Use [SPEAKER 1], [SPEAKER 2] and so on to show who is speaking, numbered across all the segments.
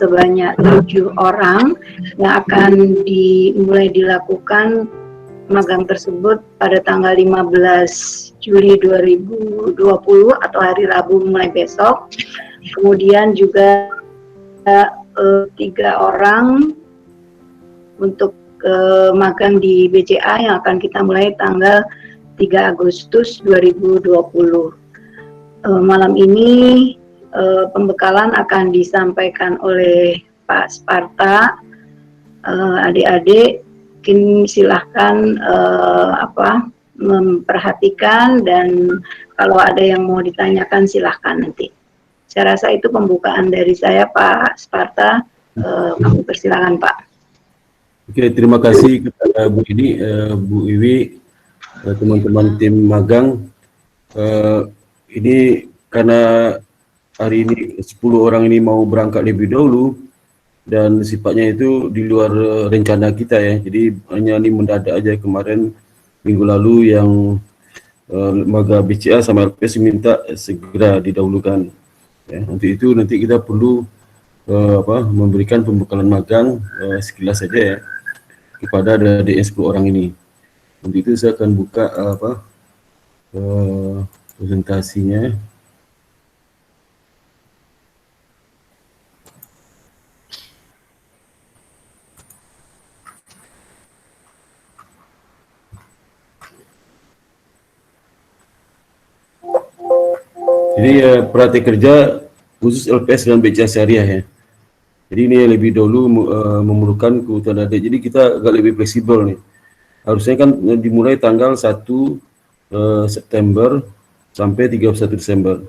[SPEAKER 1] sebanyak 7 orang yang akan dimulai dilakukan magang tersebut pada tanggal 15 Juli 2020 atau hari Rabu mulai besok. Kemudian juga 3 orang untuk magang di BCA yang akan kita mulai tanggal 3 Agustus 2020. Malam ini pembekalan akan disampaikan oleh Pak Sparta. Adik-adik, mungkin silahkan memperhatikan, dan kalau ada yang mau ditanyakan silahkan nanti. Saya rasa itu pembukaan dari saya, Pak Sparta. Kami persilakan, Pak.
[SPEAKER 2] Oke, terima kasih kepada Bu ini, Bu Iwi, teman-teman tim magang. Ini karena hari ini 10 orang ini mau berangkat lebih dahulu dan sifatnya itu di luar rencana kita ya. Jadi hanya ini mendadak aja. Kemarin minggu lalu yang lembaga BCA sama LPS minta segera didahulukan. Ya, nanti kita perlu memberikan pembekalan magang sekilas saja ya kepada adik 10 orang ini. Nanti itu saya akan buka presentasinya. Jadi praktik kerja khusus LPS dan BCA Syariah ya. Jadi ini lebih dahulu memerlukan kebutuhan adik. Jadi kita agak lebih fleksibel nih. Harusnya kan dimulai tanggal 1 September sampai 31 Desember.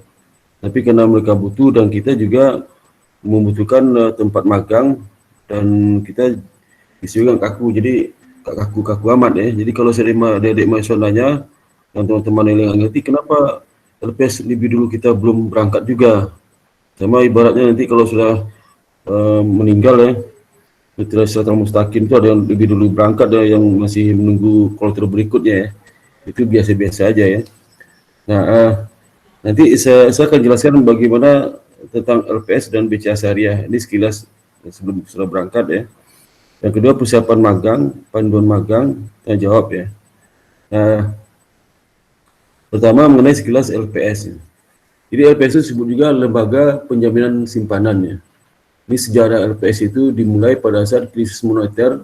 [SPEAKER 2] Tapi karena mereka butuh dan kita juga membutuhkan tempat magang dan kita disediakan kaku. Jadi kaku amat ya. Jadi kalau saya adik-adik mahasiswa nanya dan teman-teman yang ngerti kenapa LPS lebih dulu kita belum berangkat juga. Sama ibaratnya nanti kalau sudah meninggal ya, setelah Siratal Mustaqim itu ada yang lebih dulu berangkat, ada yang masih menunggu kloter berikutnya ya. Itu biasa-biasa aja ya. Nah, nanti saya akan jelaskan bagaimana tentang LPS dan BCA Syariah. Ini sekilas sebelum sudah berangkat ya. Yang kedua persiapan magang, panduan magang, tanya jawab ya. Nah, pertama mengenai sekilas LPS. Jadi LPS itu disebut juga lembaga penjaminan simpanan ya. Ini sejarah LPS itu dimulai pada saat krisis moneter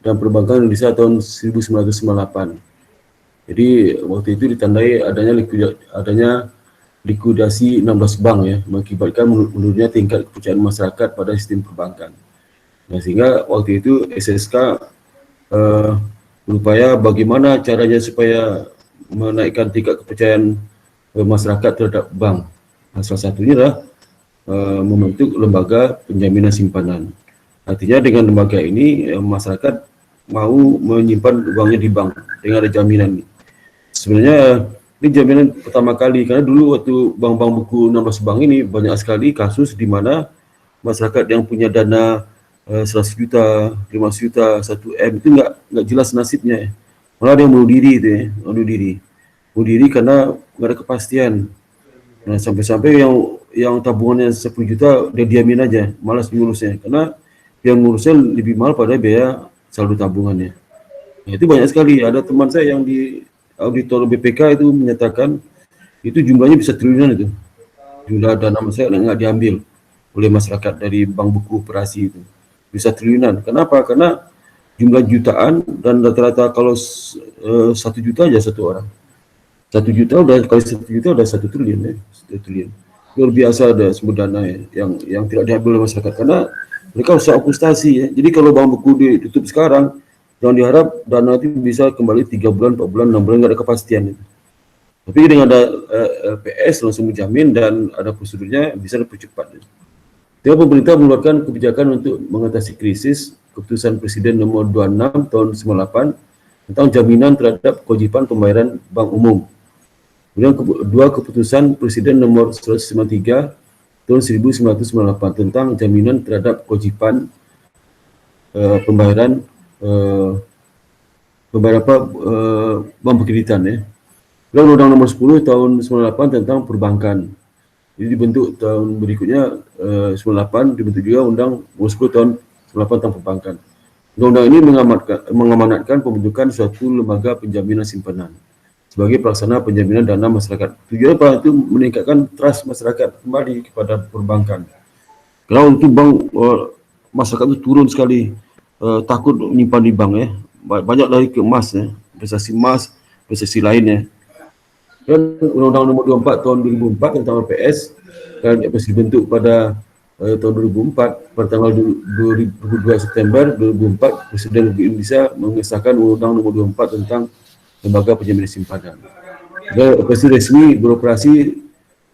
[SPEAKER 2] dan perbankan Indonesia tahun 1998. Jadi waktu itu ditandai adanya likuidasi 16 bank ya, mengakibatkan menurunnya tingkat kepercayaan masyarakat pada sistem perbankan. Nah, sehingga waktu itu SSK berupaya bagaimana caranya supaya menaikkan tingkat kepercayaan masyarakat terhadap bank. Nah, salah satunya adalah membentuk lembaga penjaminan simpanan. Artinya dengan lembaga ini masyarakat mau menyimpan uangnya di bank dengan ada jaminan. Sebenarnya ini jaminan pertama kali karena dulu waktu bank-bank buku 16 bank ini banyak sekali kasus di mana masyarakat yang punya dana 100 juta, 500 juta, 1 M itu nggak jelas nasibnya. Malah ada yang bunuh diri itu ya, bunuh diri karena nggak ada kepastian. Nah, sampai-sampai yang tabungannya 10 juta dia diamin aja, malas ngurusnya karena yang ngurusnya lebih mahal pada biaya saldo tabungannya. Nah, itu banyak sekali. Ada teman saya yang di auditor BPK itu menyatakan itu jumlahnya bisa triliunan itu. Jumlah dana masyarakat nggak diambil oleh masyarakat dari bank buku operasi itu. Bisa triliunan. Kenapa? Karena jumlah jutaan dan rata-rata kalau 1 juta aja satu orang. 1 juta udah kali 1 juta udah 1 triliun ya, 1 triliun. Luar biasa ada sumber dana ya, yang tidak diambil oleh masyarakat karena mereka harus frustasi ya. Jadi kalau bank buku ditutup sekarang, jangan diharap dana itu bisa kembali 3 bulan, 4 bulan, 6 bulan nggak ada kepastian itu. Tapi dengan ada LPS langsung menjamin dan ada prosedurnya bisa dipercepat. Jadi pemerintah mengeluarkan kebijakan untuk mengatasi krisis, keputusan Presiden nomor 26 tahun 98 tentang jaminan terhadap kewajiban pembayaran bank umum. Kemudian kedua keputusan Presiden nomor 193 tahun 1998 tentang jaminan terhadap kewajiban pembayaran bank perkreditan ya. Kemudian Undang-Undang nomor 10 tahun 98 tentang perbankan. Jadi dibentuk tahun berikutnya 98, dibentuk juga Undang Nomor 10 tahun 98 tentang perbankan. Undang-undang ini mengamanatkan pembentukan suatu lembaga penjaminan simpanan sebagai pelaksana penjaminan dana masyarakat. Tujuannya apa? Itu meningkatkan trust masyarakat kembali kepada perbankan. Kalau untuk bank, masyarakat itu turun sekali, takut menyimpan di bank ya. Banyak lari ke emas ya, investasi emas, investasi lainnya. Dan Undang-Undang Nomor 24 tahun 2004 tentang LPS dan dibentuk pada tahun 2004 pada tanggal 22 September 2004 Presiden Republik Indonesia mengesahkan Undang-Undang Nomor 24 tentang Lembaga Penjaminan Simpanan. Dan LPS resmi beroperasi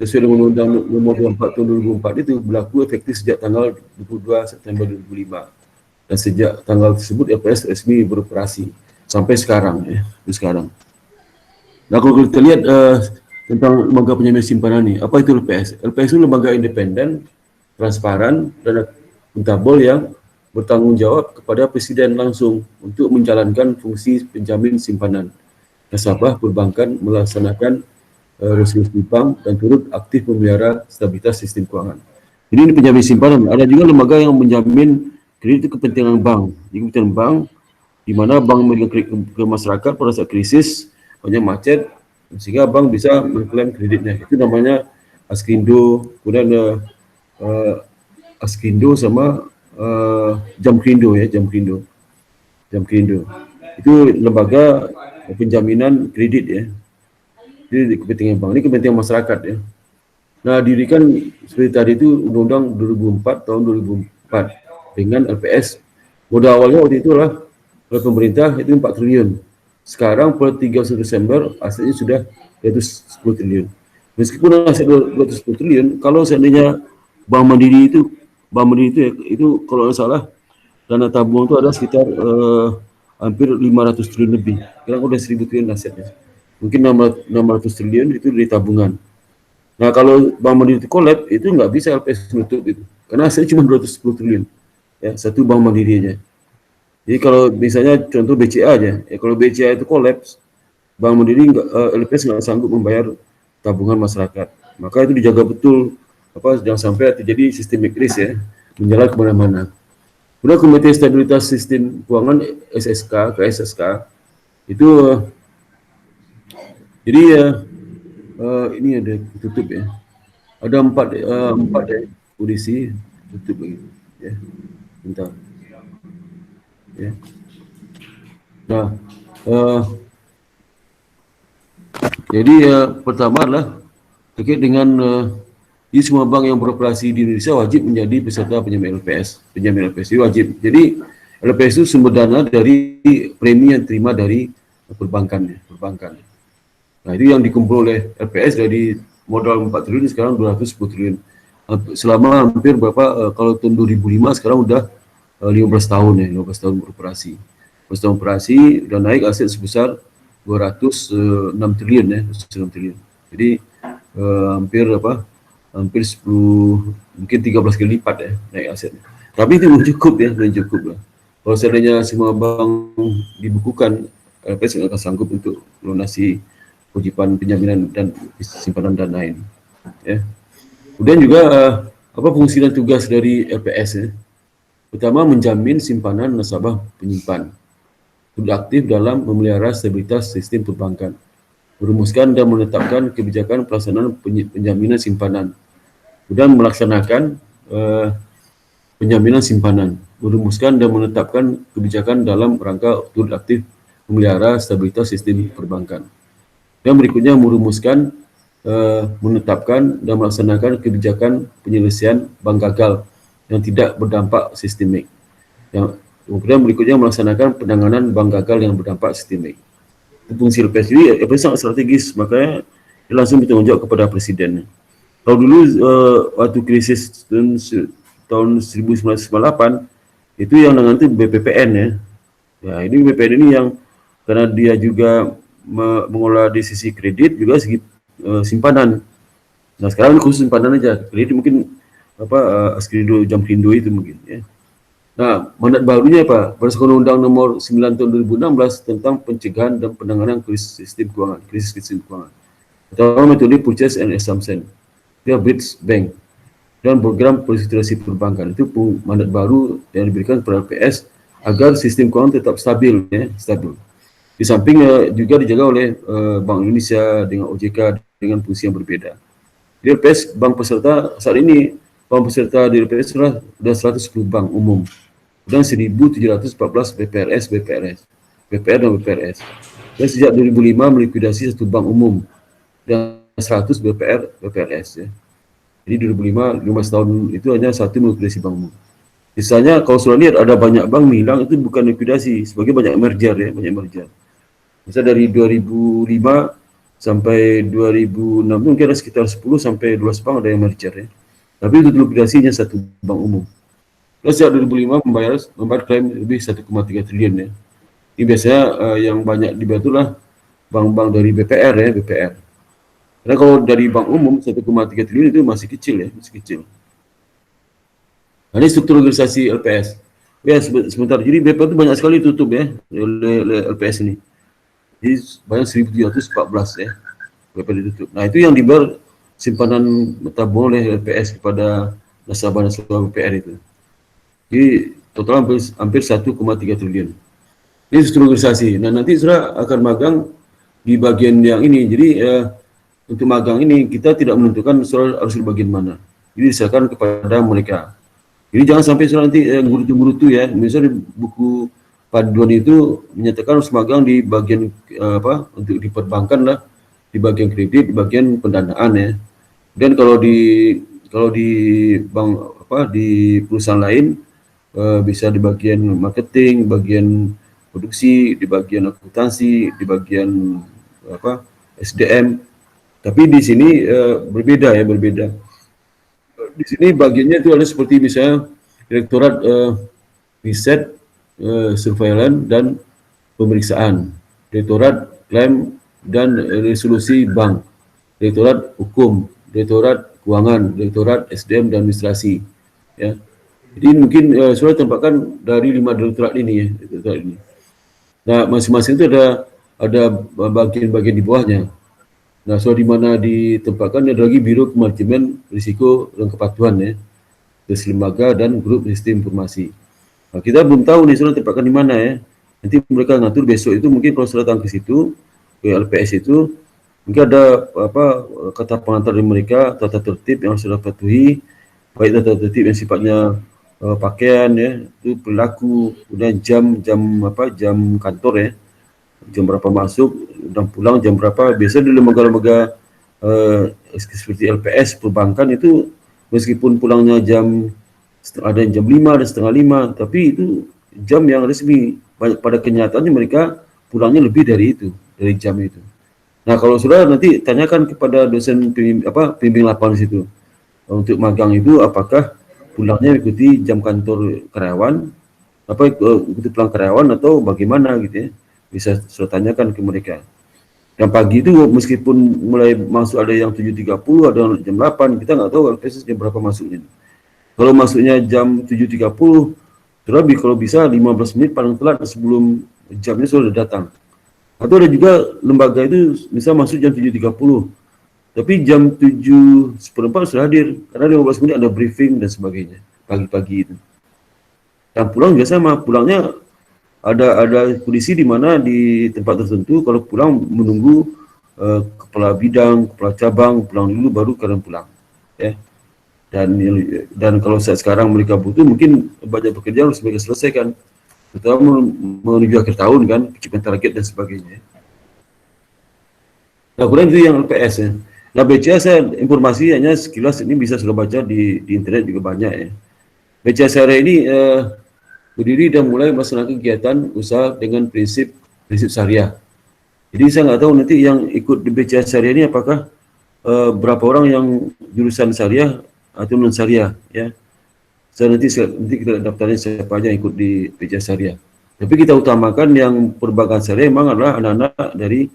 [SPEAKER 2] sesuai dengan Undang-Undang Nomor 24 tahun 2004 itu berlaku efektif sejak tanggal 22 September 2005. Dan sejak tanggal tersebut LPS resmi beroperasi sampai sekarang ya, sekarang. Nah, kalau kita lihat tentang lembaga penjaminan simpanan ini, apa itu LPS? LPS itu lembaga independen, transparan, dan akuntabel yang bertanggung jawab kepada Presiden langsung untuk menjalankan fungsi penjamin simpanan nasabah perbankan, melaksanakan resolusi bank dan turut aktif memelihara stabilitas sistem keuangan. Jadi ini penjamin simpanan. Ada juga lembaga yang menjamin kredit itu kepentingan bank. Jadi kepentingan bank, di mana bank memberikan kredit ke masyarakat pada saat krisis, banyak macet, sehingga bank bisa mengklaim kreditnya. Itu namanya Askindo, kemudian Askindo sama Jamkrindo ya, Jamkrindo. Itu lembaga penjaminan kredit ya. Jadi kepentingan bank, ini kepentingan masyarakat ya. Nah, dirikan seperti tadi itu Undang-Undang 2004 tahun 2004 dengan LPS. Modal awalnya waktu itu oleh pemerintah itu 4 triliun. Sekarang per 31 Desember asetnya sudah 210 triliun. Meskipun aset 210 triliun, kalau seandainya Bank Mandiri itu itu kalau tidak salah dana tabungan itu ada sekitar hampir 500 triliun lebih. Sekarang udah 1000 triliun asetnya. Mungkin 600 triliun itu dari tabungan. Nah, kalau Bank Mandiri itu kolab, itu nggak bisa LPS menutup itu. Karena asetnya cuma 210 triliun. Ya, satu Bank Mandiri aja. Jadi kalau misalnya contoh BCA aja, ya kalau BCA itu kolaps, Bank Mandiri LPS nggak sanggup membayar tabungan masyarakat. Maka itu dijaga betul, jangan sampai terjadi sistemik risk ya, menjalar kemana-mana. Kemudian Komite Stabilitas Sistem Keuangan KSSK, itu jadi ini ada tutup ya. Ada empat ya, kondisi tutup lagi. Ya, bentar. Ya. Nah, jadi pertama adalah terkait dengan di semua bank yang beroperasi di Indonesia wajib menjadi peserta penjamin LPS. Penjamin LPS itu wajib. Jadi LPS itu sumber dana dari premi yang terima dari perbankan. Nah, itu yang dikumpul oleh LPS dari modal 4 triliun sekarang 210 triliun. Selama hampir kalau tahun 2005 sekarang udah 15 tahun ya, 15 tahun beroperasi. 15 tahun operasi dan naik aset sebesar 206 triliun ya, 206 triliun. Jadi hampir 10, mungkin 13 kali lipat ya naik asetnya. Tapi itu belum cukup ya, belum cukup lah. Kalau seandainya semua bank dibukukan, LPS nggak akan sanggup untuk melunasi kewajiban penjaminan dan simpanan dana ini. Ya. Kemudian juga apa fungsi dan tugas dari LPS ya? Pertama, menjamin simpanan nasabah penyimpan. Sudah aktif dalam memelihara stabilitas sistem perbankan. Merumuskan dan menetapkan kebijakan pelaksanaan penjaminan simpanan. Kemudian melaksanakan penjaminan simpanan. Merumuskan dan menetapkan kebijakan dalam rangka turut aktif memelihara stabilitas sistem perbankan. Dan berikutnya merumuskan, menetapkan dan melaksanakan kebijakan penyelesaian bank gagal yang tidak berdampak sistemik. Kemudian berikutnya melaksanakan penanganan bank gagal yang berdampak sistemik. Fungsi LPS ini sangat strategis, makanya dia langsung bertanggung jawab kepada Presiden. Kalau dulu waktu krisis tahun 1998 itu yang dengan itu BPPN ya. Ya, ini BPPN ini yang karena dia juga mengelola di sisi kredit juga segi simpanan. Nah, sekarang khusus simpanan aja. Kredit mungkin Askindo, Jamkrindo itu mungkin ya. Nah, mandat barunya apa? Berdasarkan Undang Nomor 9 tahun 2016 tentang pencegahan dan penanganan krisis sistem keuangan. Pertama, metode purchase and assumption. dia Bridge Bank, dan program politisasi perbankan. Itu mandat baru yang diberikan kepada LPS agar sistem keuangan tetap stabil, ya, stabil. Di samping juga dijaga oleh Bank Indonesia dengan OJK dengan fungsi yang berbeda. Di LPS bank peserta saat ini, bank peserta di LPS sudah 110 bank umum dan 1.714 BPR dan BPRS. Dan sejak 2005 melikuidasi 1 bank umum dan 100 BPRS, ya. Jadi 2005, 15 tahun itu hanya 1 melikuidasi bank umum. Misalnya kalau sudah lihat ada banyak bank hilang, itu bukan likuidasi, sebagai banyak merger, ya, banyak merger. Misalnya dari 2005 sampai 2006 mungkin ada sekitar 10 sampai 12 bank ada yang merger, ya. Tapi itu likuidasinya 1 bank umum. Terus sejak 2005 membayar klaim lebih 1,3 triliun, ya. Ini biasanya yang banyak dibantu lah bank-bank dari BPR, ya, BPR. Karena kalau dari bank umum 1,3 triliun itu masih kecil, ya, masih kecil. Nah, ini struktur organisasi LPS. Ya, sebentar. Jadi BPR itu banyak sekali tutup, ya, oleh LPS ini. Jadi banyak 1.714, ya, BPR ditutup. Nah, itu yang dibayar simpanan tabungan oleh LPS kepada nasabah-nasabah BPR itu. Jadi total hampir 1,3 triliun. Ini struktur organisasi. Nah, nanti saudara akan magang di bagian yang ini. Jadi untuk magang ini kita tidak menentukan saudara harus di bagian mana. Jadi diserahkan kepada mereka. Jadi jangan sampai saudara nanti ngurutu-ngurutu, ya. Misalnya di buku panduan itu menyatakan harus magang di bagian untuk di perbankan lah, di bagian kredit, di bagian pendanaan, ya. Dan kalau di bank di perusahaan lain bisa di bagian marketing, bagian produksi, di bagian akuntansi, di bagian SDM. Tapi di sini berbeda, ya, berbeda. Di sini bagiannya itu ada seperti misalnya Direktorat Riset, Surveillance dan Pemeriksaan, Direktorat Klaim dan Resolusi Bank, Direktorat Hukum, Direktorat Keuangan, Direktorat SDM dan Administrasi, ya. Jadi mungkin sudah tempatkan dari 5 direktorat ini, ya, direktorat ini. Nah, masing-masing itu ada bagian-bagian di bawahnya. Nah, soal di mana ditempatkan ada lagi Biro Kemaritiman Risiko dan Kepatuhan, ya, terus lembaga dan grup sistem informasi. Nah, kita belum tahu nih sudah tempatkan di mana, ya. Nanti mereka ngatur besok itu mungkin kalau sudah datang ke situ ke LPS itu mungkin ada kata pengantar dari mereka, tata tertib yang sudah patuhi, baik tata tertib yang sifatnya pakaian, ya, itu perilaku, kemudian jam kantor, ya, jam berapa masuk dan pulang jam berapa. Biasa di lembaga-lembaga seperti LPS perbankan itu meskipun pulangnya ada yang jam 5, ada setengah 5, tapi itu jam yang resmi. Pada kenyataannya mereka pulangnya lebih dari itu, dari jam itu. Nah, kalau sudah nanti tanyakan kepada dosen pembimbing lapangan di situ untuk magang itu apakah pulangnya ikuti jam kantor karyawan, ikuti pulang karyawan atau bagaimana gitu, ya. Bisa sudah tanyakan ke mereka. Dan pagi itu meskipun mulai masuk ada yang 7.30, ada yang jam 8, kita nggak tahu LPS jam berapa masuknya. Kalau masuknya jam 7.30, terlebih kalau bisa 15 menit paling telat sebelum jamnya sudah datang. Atau ada juga lembaga itu bisa masuk jam 7.30, tapi jam 7.15 sudah hadir, karena 15 menit ada briefing dan sebagainya, pagi-pagi itu. Dan pulang juga sama, pulangnya ada kondisi di mana di tempat tertentu kalau pulang menunggu kepala bidang, kepala cabang pulang dulu baru kalian pulang, ya. Dan kalau saat sekarang mereka butuh mungkin banyak pekerjaan harus mereka selesaikan, terutama menuju akhir tahun kan, pencapaian target dan sebagainya. Nah, kemudian itu yang LPS, ya. Nah, BCA saya informasi hanya sekilas ini bisa sudah baca di internet juga banyak, ya. BCA Syariah ini berdiri dan mulai melaksanakan kegiatan usaha dengan prinsip syariah. Jadi saya nggak tahu nanti yang ikut di BCA Syariah ini apakah berapa orang yang jurusan syariah atau non syariah, ya. Nanti kita daftarnya siapa aja yang ikut di BCA Syariah. Tapi kita utamakan yang perbankan syariah memang adalah anak-anak dari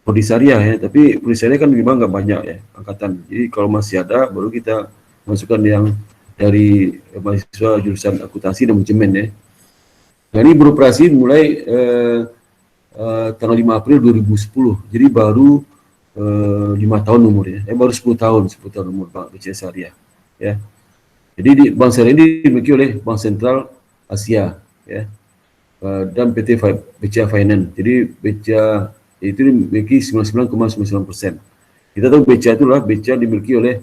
[SPEAKER 2] prodi syariah, ya. Tapi prodi syariah kan memang nggak banyak, ya, angkatan. Jadi kalau masih ada baru kita masukkan yang dari mahasiswa jurusan akuntansi dan manajemen, ya. Nah, ini beroperasi mulai tanggal 5 April 2010. Jadi baru 5 tahun umurnya, baru 10 tahun umur Bank BCA Syariah, ya. Jadi Bank Syariah ini dimiliki oleh Bank Sentral Asia, ya, dan PT BCA Finance. Jadi BCA itu dimiliki 99,99%. Kita tahu BCA itulah BCA dimiliki oleh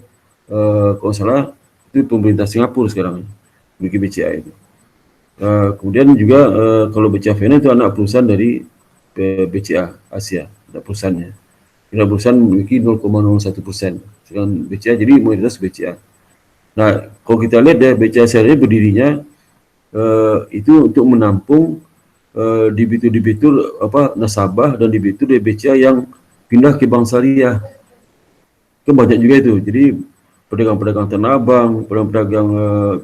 [SPEAKER 2] kalau salah itu pemerintah Singapura sekarang memiliki BCA itu. Kemudian juga kalau BCA Finance itu anak perusahaan dari BCA Asia, anak perusahaannya. Anak perusahaan memiliki 0,01%, sedangkan BCA jadi mayoritas BCA. Nah, kalau kita lihat ya BCA Syariah berdirinya itu untuk menampung debitur-debitur nasabah dan debitur dari BCA yang pindah ke Bank Syariah. Kan banyak juga itu. Jadi pedagang-pedagang tanah abang, pedagang-pedagang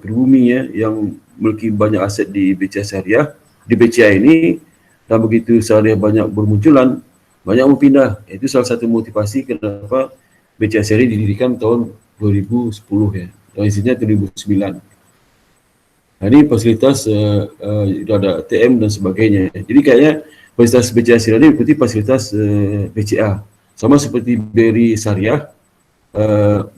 [SPEAKER 2] pribumi ya yang memiliki banyak aset di BCA Syariah, di BCA ini, dan begitu Syariah banyak bermunculan, banyak mau pindah. Itu salah satu motivasi kenapa BCA Syariah didirikan tahun 2010 ya. Dan isinya 2009. Nah, ini fasilitas ada ATM dan sebagainya. Jadi kayaknya fasilitas BCA Syariah ini ikuti fasilitas BCA. Sama seperti BRI Syariah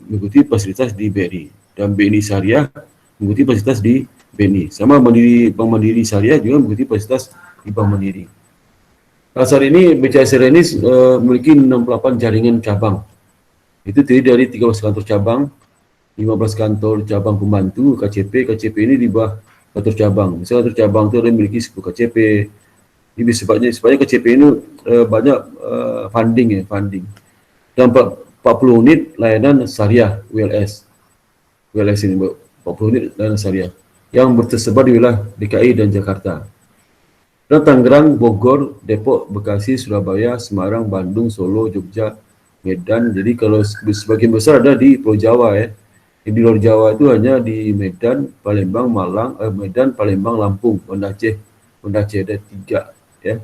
[SPEAKER 2] mengikuti fasilitas di BRI, dan BNI Syariah mengikuti fasilitas di BNI. Sama Bank Mandiri Syariah juga mengikuti fasilitas di Bank Mandiri. Nah, saat ini BCA Syariah ini memiliki 68 jaringan cabang. Itu terdiri dari 13 kantor cabang, 15 kantor cabang pembantu, KCP. KCP ini di bawah kantor cabang. Misalnya kantor cabang itu ada memiliki 10 KCP. Ini sebabnya KCP ini banyak funding. Dan 40 unit layanan syariah WLS. WLS ini 40 unit layanan syariah yang tersebar di wilayah DKI dan Jakarta. Dan Tangerang, Bogor, Depok, Bekasi, Surabaya, Semarang, Bandung, Solo, Jogja, Medan. Jadi kalau sebagian besar ada di Pulau Jawa ya. Di luar Jawa itu hanya di Medan, Palembang, Malang, Medan, Palembang, Lampung, Banda Aceh ada 3 ya.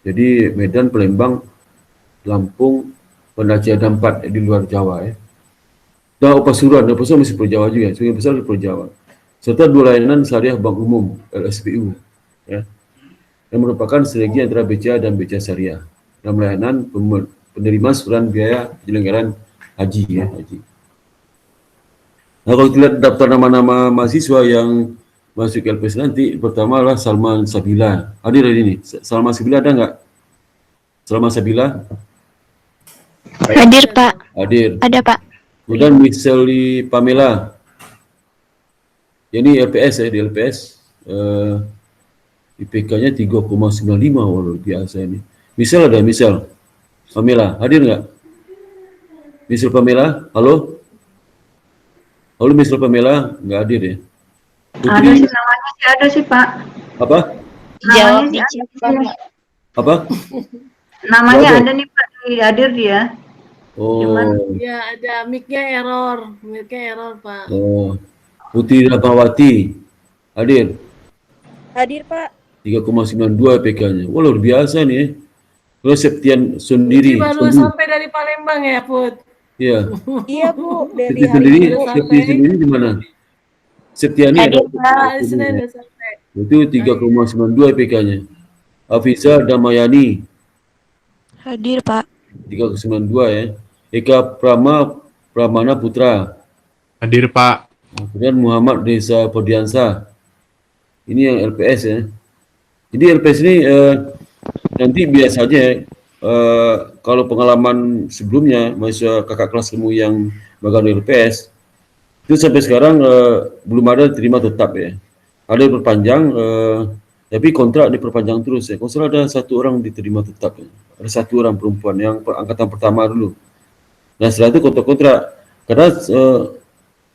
[SPEAKER 2] Jadi Medan, Palembang, Lampung, Banda Aceh ada 4 di luar Jawa ya. Dan Pasuruan masih Pulau Jawa juga, sebagian besar di Pulau Jawa. Serta 2 layanan syariah bank umum LSPU ya. Yang merupakan sinergi antara BCA dan BCA Syariah dalam layanan penerima surat biaya penyelenggaraan haji ya, haji. Nah, kalau kita lihat daftar nama-nama mahasiswa yang masuk LPS nanti, pertama adalah Salman Sabila. Hadir hari ini. Salman Sabila ada nggak? Salman Sabila?
[SPEAKER 3] Hadir, Pak.
[SPEAKER 2] Hadir.
[SPEAKER 3] Ada, Pak.
[SPEAKER 2] Kemudian Michelle Pamela. Ini LPS ya, di LPS. IPK-nya 3,95, luar biasa ini. Michelle ada, Michelle Pamela. Hadir nggak? Michelle Pamela, halo? Halo Michelle Pamela, nggak hadir ya?
[SPEAKER 1] Ada sih, namanya sih ada sih Pak.
[SPEAKER 2] Apa?
[SPEAKER 3] Jawab
[SPEAKER 1] Namanya
[SPEAKER 3] di
[SPEAKER 1] sih
[SPEAKER 3] chat,
[SPEAKER 1] ada.
[SPEAKER 3] Pak.
[SPEAKER 2] Apa?
[SPEAKER 1] Namanya
[SPEAKER 2] Ada.
[SPEAKER 1] ada nih Pak, hadir dia.
[SPEAKER 2] Oh.
[SPEAKER 4] Ya, ada mic-nya error. Pak.
[SPEAKER 2] Oh. Putri Ratnawati, hadir.
[SPEAKER 5] Hadir, Pak.
[SPEAKER 2] 3,92 PK-nya. Wah, luar biasa nih ya. Terus Septian Sundiri.
[SPEAKER 4] Putri baru sampai dari Palembang ya, Put?
[SPEAKER 2] Iya.
[SPEAKER 5] Iya, Bu. Dari
[SPEAKER 2] Septian
[SPEAKER 5] hari
[SPEAKER 2] Sundiri,
[SPEAKER 5] ini.
[SPEAKER 2] Septian Sundiri di mana? Septiani ada.
[SPEAKER 3] Hadir, Pak.
[SPEAKER 4] Senin udah sampai.
[SPEAKER 2] Itu 3,92 PK-nya. Hafiza Damayani,
[SPEAKER 3] Hadir, Pak.
[SPEAKER 2] 3,92 ya. Eka Pramana Putra.
[SPEAKER 6] Hadir, Pak.
[SPEAKER 2] Kemudian Muhammad Reza Podiansa. Ini yang LPS ya. Jadi LPS ini nanti biasanya kalau pengalaman sebelumnya mahasiswa kakak kelas kamu yang magang di LPS itu sampai sekarang belum ada terima tetap ya. Ada yang perpanjang, tapi kontrak diperpanjang terus ya. Kalau salah ada 1 orang diterima tetap ya. Ada 1 orang perempuan yang angkatan pertama dulu. Nah setelah itu kontrak karena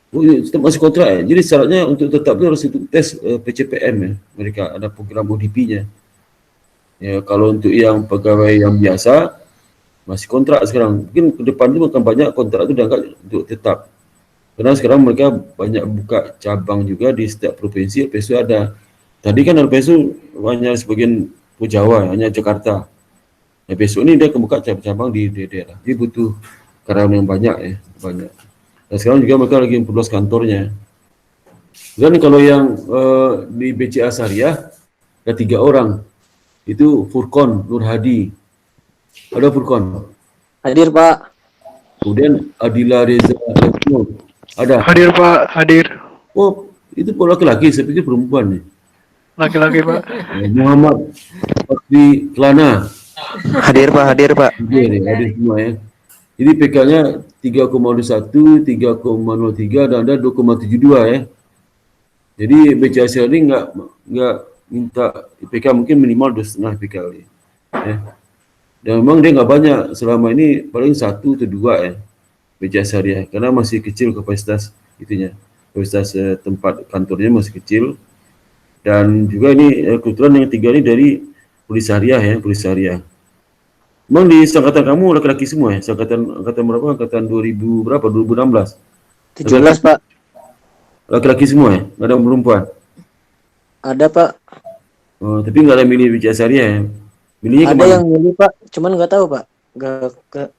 [SPEAKER 2] tetap masih kontrak ya. Jadi syaratnya untuk tetap itu harus itu tes PCPM ya. Mereka ada program ODP-nya. Ya, kalau untuk yang pegawai yang biasa masih kontrak sekarang. Mungkin ke depan itu akan banyak kontrak itu diangkat untuk tetap. Karena sekarang mereka banyak buka cabang juga di setiap provinsi. LPSU ada. Tadi kan LPSU hanya sebagian Pulau Jawa, hanya Jakarta. LPSU ini dia buka cabang di daerah. Jadi butuh karyawan yang banyak ya, banyak. Dan sekarang juga mereka lagi memperluas kantornya. Dan kalau yang di BCA Syariah ada 3 orang. Itu Furqon Nur Hadi. Ada Furqon.
[SPEAKER 6] Hadir Pak.
[SPEAKER 2] Kemudian Adila Reza Tekno. Ada?
[SPEAKER 7] Hadir Pak, hadir.
[SPEAKER 2] Oh, itu pun laki-laki, saya pikir perempuan nih.
[SPEAKER 7] Laki-laki Pak.
[SPEAKER 2] Muhammad Fakri Kelana.
[SPEAKER 8] Hadir Pak, hadir Pak.
[SPEAKER 2] Hadir semua ya. Jadi PK-nya 3,01, 3,03 dan ada 2,72 ya. Jadi BCA ini nggak minta PK, mungkin minimal 2,5 PK kali. Ya. Dan memang dia nggak banyak, selama ini paling 1 atau 2 ya BCA Syariah, karena masih kecil kapasitas itunya, kapasitas tempat kantornya masih kecil. Dan juga ini kebetulan yang 3 ini dari Polis Syariah ya, Polis Syariah. Memang di angkatan kamu laki-laki semua ya? Angkatan berapa? Angkatan 2000 berapa? 2016?
[SPEAKER 6] 17 Pak.
[SPEAKER 2] Laki-laki semua ya? Nggak ada perempuan?
[SPEAKER 6] Ada Pak.
[SPEAKER 2] Oh, tapi nggak ada milih BCA Syariah ya? Milihnya
[SPEAKER 6] Ada
[SPEAKER 2] kemana?
[SPEAKER 6] yang milih Pak, cuman nggak tahu Pak.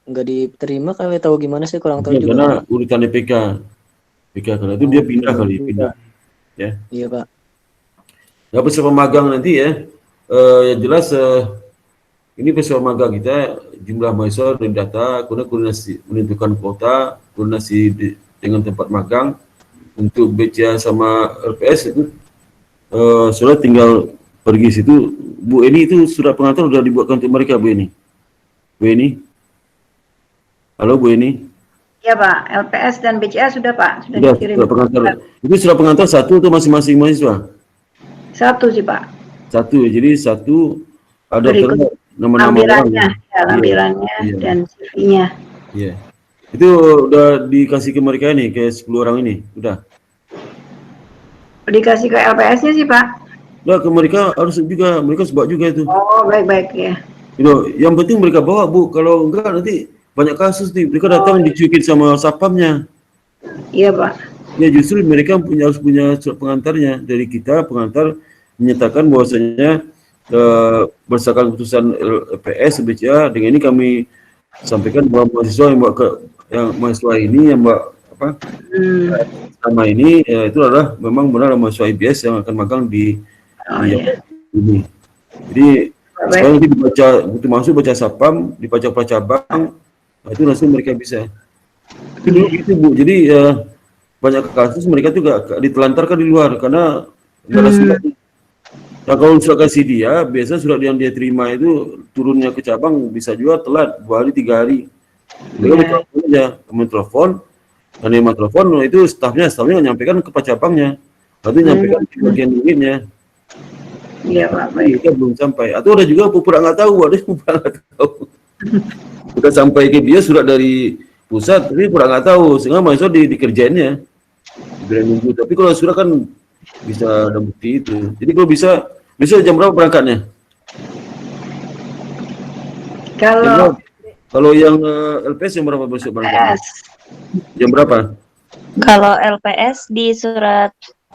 [SPEAKER 6] Nggak diterima kali, tahu gimana sih, kurang tahu
[SPEAKER 2] Ya,
[SPEAKER 6] juga.
[SPEAKER 2] karena urutannya PK karena itu dia pindah kali, pindah. Ya.
[SPEAKER 6] Iya Pak.
[SPEAKER 2] Nggak bersama magang nanti ya. Yang jelas ini bersama magang kita jumlah mahasiswa dan data, kemudian koordinasi menentukan kuota, koordinasi dengan tempat magang untuk BCA sama LPS itu sudah tinggal pergi situ. Bu Eni itu surat pengantar sudah dibuatkan untuk mereka, Bu Eni. Bu Eni. Halo Bu Eni.
[SPEAKER 1] Ya Pak, LPS dan BCA sudah Pak, sudah
[SPEAKER 2] Sudah,
[SPEAKER 1] dikirim.
[SPEAKER 2] surat pengantar. Itu surat pengantar satu atau masing-masing mahasiswa?
[SPEAKER 1] Satu sih Pak.
[SPEAKER 2] Satu, jadi satu ada
[SPEAKER 1] Berikut
[SPEAKER 2] nama-nama
[SPEAKER 1] lampirannya,
[SPEAKER 2] orang.
[SPEAKER 1] ya, lampirannya
[SPEAKER 2] Iya.
[SPEAKER 1] dan CV-nya.
[SPEAKER 2] Iya. Itu udah dikasih ke mereka ini, ke 10 orang ini, udah.
[SPEAKER 1] Dikasih ke LPS-nya sih Pak.
[SPEAKER 2] Udah ke mereka harus juga, mereka sebab juga itu.
[SPEAKER 1] Oh baik-baik ya.
[SPEAKER 2] Yang penting mereka bawa Bu, kalau enggak nanti banyak kasus nih, mereka datang dicuekin sama satpamnya.
[SPEAKER 1] Iya Pak.
[SPEAKER 2] Ya justru mereka harus punya surat pengantarnya dari kita, pengantar menyatakan bahwasanya berdasarkan keputusan LPS BCA, dengan ini kami sampaikan bahwa mahasiswa mahasiswa ini yang sama ini itu adalah memang benar mahasiswa IBS yang akan magang di
[SPEAKER 1] Iya.
[SPEAKER 2] ini. Jadi sekarang nanti dibaca, itu masuk baca sapam, dibaca cabang, itu langsung mereka bisa. Itu Bu. Jadi banyak kasus mereka juga ditelantarkan di luar karena nggak ada surat. Nah, kalau surat kasih dia, biasa surat yang dia terima itu turunnya ke cabang bisa juga telat 2 hari 3 hari. Mereka mentelepon, dan yang mentelepon itu stafnya menyampaikan ke cabangnya, lalu menyampaikan ke bagian unitnya.
[SPEAKER 1] Iya Pak, baik.
[SPEAKER 2] Kita belum sampai. Atau ada juga pura nggak tahu, ada yang pura nggak tahu. Udah sampai ke dia surat dari pusat, tapi pura nggak tahu, sehingga mahasiswa dikerjainnya. Diberi nunggu. Tapi kalau surat kan bisa ada bukti itu. Jadi kalau bisa jam berapa berangkatnya? Kalau yang LPS yang berapa besok berangkatnya? Jam berapa?
[SPEAKER 3] Kalau LPS di surat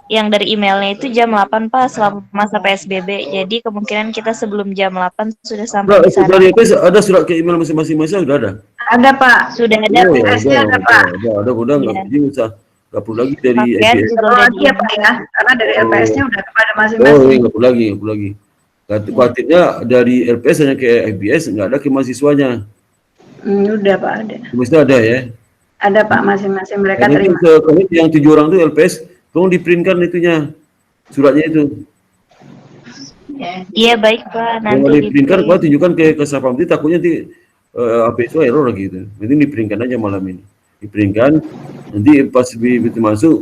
[SPEAKER 3] yang dari emailnya itu jam 8 Pak, selama masa PSBB. Jadi kemungkinan kita sebelum jam 8 sudah sampai di sana.
[SPEAKER 2] Dari LPS ada surat ke email masing-masing mahasiswa sudah ada?
[SPEAKER 1] Ada Pak.
[SPEAKER 3] Sudah ada.
[SPEAKER 2] Oh,
[SPEAKER 1] LPS-nya ada Pak.
[SPEAKER 2] Udah nggak usah. Nggak perlu lagi dari
[SPEAKER 3] Pakaian
[SPEAKER 2] LPS.
[SPEAKER 3] juga udah
[SPEAKER 1] Iya Pak ya, karena dari LPS-nya udah kepada
[SPEAKER 2] Oh,
[SPEAKER 1] masing-masing.
[SPEAKER 2] nggak perlu lagi. Khawatirnya dari LPS hanya ke IBS, nggak ada ke mahasiswanya.
[SPEAKER 1] Udah Pak, ada.
[SPEAKER 2] Mesti ada ya.
[SPEAKER 1] Ada Pak, masing-masing mereka
[SPEAKER 2] Nanti
[SPEAKER 1] terima.
[SPEAKER 2] yang 7 orang itu LPS, tolong di-printkan itunya, suratnya itu.
[SPEAKER 3] Iya baik Pak, nanti
[SPEAKER 2] Kalau di-printkan,
[SPEAKER 3] di-print.
[SPEAKER 2] Pak tunjukkan ke Sapam, nanti takutnya nanti APSO error lagi gitu. Nanti di-printkan aja malam ini. Di-printkan, nanti pas begitu masuk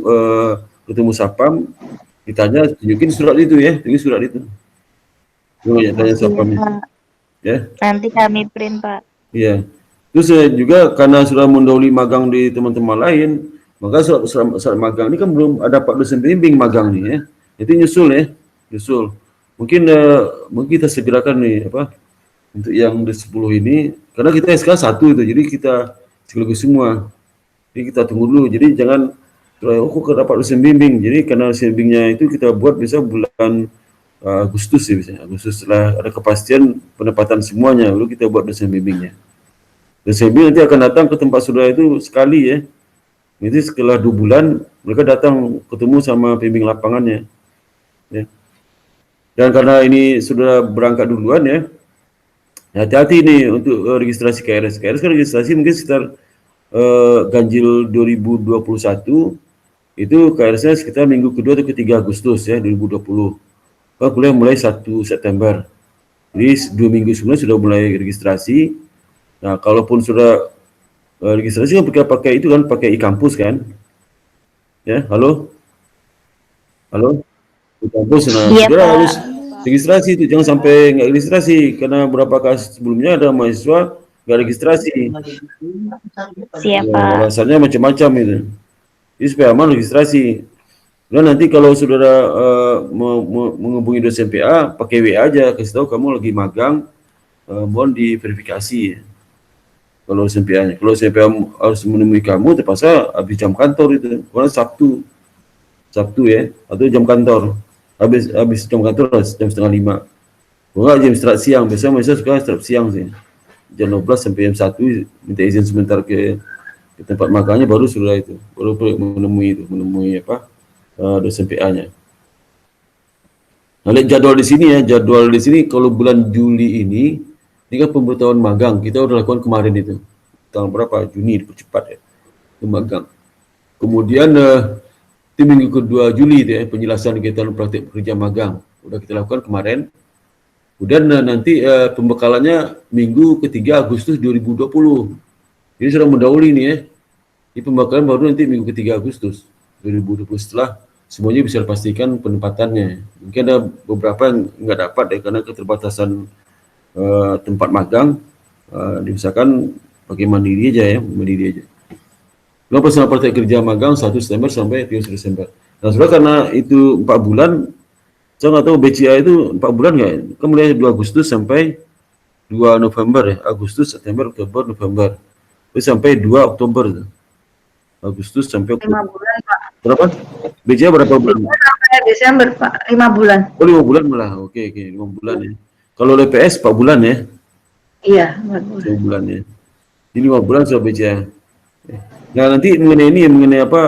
[SPEAKER 2] ketemu Sapam, ditanya, tunjukin surat itu ya, tunjukin surat itu. Tanya Sapamnya. Ya.
[SPEAKER 3] Nanti kami print Pak.
[SPEAKER 2] Iya. Terus juga karena sudah mendahului magang di teman-teman lain, maka surat magang ini kan belum ada Pak dosen pembimbing magang nih ya. Itu nyusul. Mungkin kita segerakan nih untuk yang di 10 ini, karena kita SK 1 itu, jadi kita sekaligus semua. Jadi kita tunggu dulu. Jadi jangan kok dapat dosen bimbing. Jadi karena dosen bimbingnya itu kita buat bisa bulan Agustus ya biasanya. Agustus setelah ada kepastian penempatan semuanya, lalu kita buat dosen bimbingnya. Dosen bimbing nanti akan datang ke tempat saudara itu sekali ya. Nanti setelah 2 bulan mereka datang ketemu sama pembimbing lapangannya. Ya. Dan karena ini sudah berangkat duluan ya, Hati-hati nih untuk registrasi KRS. KRS kan registrasi mungkin sekitar ganjil 2021 itu KRS-nya sekitar minggu kedua atau ketiga Agustus ya 2020. Kan kuliah mulai 1 September. Jadi 2 minggu sebelumnya sudah mulai registrasi. Nah, kalaupun sudah registrasi kan pakai itu kan, pakai e-kampus kan. Ya, halo? Halo? E-kampus, nah
[SPEAKER 3] Iya,
[SPEAKER 2] saudara
[SPEAKER 3] Pak.
[SPEAKER 2] harus registrasi itu, jangan sampai nggak registrasi, karena beberapa kasus sebelumnya ada mahasiswa nggak registrasi.
[SPEAKER 3] Siap,
[SPEAKER 2] Ya,
[SPEAKER 3] Pak.
[SPEAKER 2] alasannya macam-macam itu. Jadi supaya aman registrasi. Dan nanti kalau saudara menghubungi dosen PA, pakai WA aja, kasih tahu kamu lagi magang, mohon diverifikasi. Kalau dosen PA-nya, kalau dosen PA harus menemui kamu, terpaksa habis jam kantor itu, karena Sabtu ya, atau jam kantor. Habis jam kantor jam setengah 5. Enggak jam istirahat siang, biasanya mahasiswa suka istirahat siang sih. Jam 12 sampai jam 1 minta izin sebentar ke tempat magangnya, baru sudah itu, baru menemui apa dosen PA-nya. Nah, lihat jadwal di sini ya, jadwal di sini kalau bulan Juli ini kan pemberitahuan magang, kita udah lakukan kemarin itu. Tanggal berapa? Juni, dipercepat ya, itu magang. Kemudian di minggu kedua Juli itu ya, penjelasan kegiatan praktik pekerja magang, udah kita lakukan kemarin. Kemudian nanti pembekalannya minggu ketiga Agustus 2020. Jadi sudah mendahului nih ya. Di pembekalan baru nanti minggu ketiga Agustus 2020, setelah semuanya bisa dipastikan penempatannya. Mungkin ada beberapa yang nggak dapat ya, karena keterbatasan tempat magang, diusahakan pakai mandiri aja ya, mandiri aja. Kalau personal praktek kerja magang 1 September sampai 30 Desember. Nah, sudah karena itu 4 bulan, saya nggak tahu BCA itu 4 bulan nggak? Kan mulai 2 Agustus sampai 2 November ya, Agustus, September, Oktober, November. Terus sampai 2 Oktober. Agustus sampai
[SPEAKER 1] 5 bulan, Pak.
[SPEAKER 2] berapa? BCA berapa bulan?
[SPEAKER 1] Sampai Desember, Pak. 5 bulan.
[SPEAKER 2] Oh, 5 bulan malah. Oke, 5 bulan ya. Kalau LPS 4 bulan ya.
[SPEAKER 1] Iya, 4 bulan.
[SPEAKER 2] 5 bulan ya. Jadi 5 bulan sudah BCA. Nah, nanti mengenai apa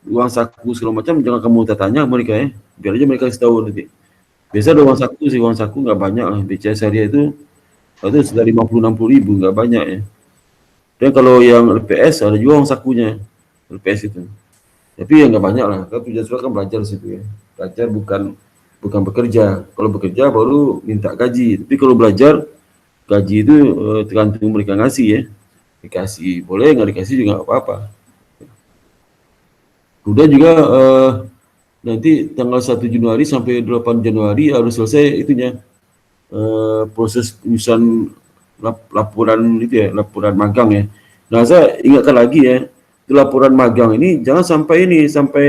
[SPEAKER 2] uang saku segala macam, jangan kamu tanya mereka ya. Biar aja mereka kasih tahu nanti. Biasa ada uang saku nggak banyak lah. BCA syariah itu sudah 50-60 ribu, nggak banyak ya. Dan kalau yang LPS ada juga uang sakunya, LPS itu. Tapi ya nggak banyak lah, kan tujuan surat kan belajar situ ya. Belajar bukan bekerja. Kalau bekerja baru minta gaji. Tapi kalau belajar, gaji itu tergantung mereka ngasih ya. Dikasih boleh, nggak dikasih juga nggak apa-apa. Kemudian juga nanti tanggal 1 Januari sampai 8 Januari harus selesai itunya, proses penyusunan laporan itu ya, laporan magang ya. Nah, saya ingatkan lagi ya, itu laporan magang ini jangan sampai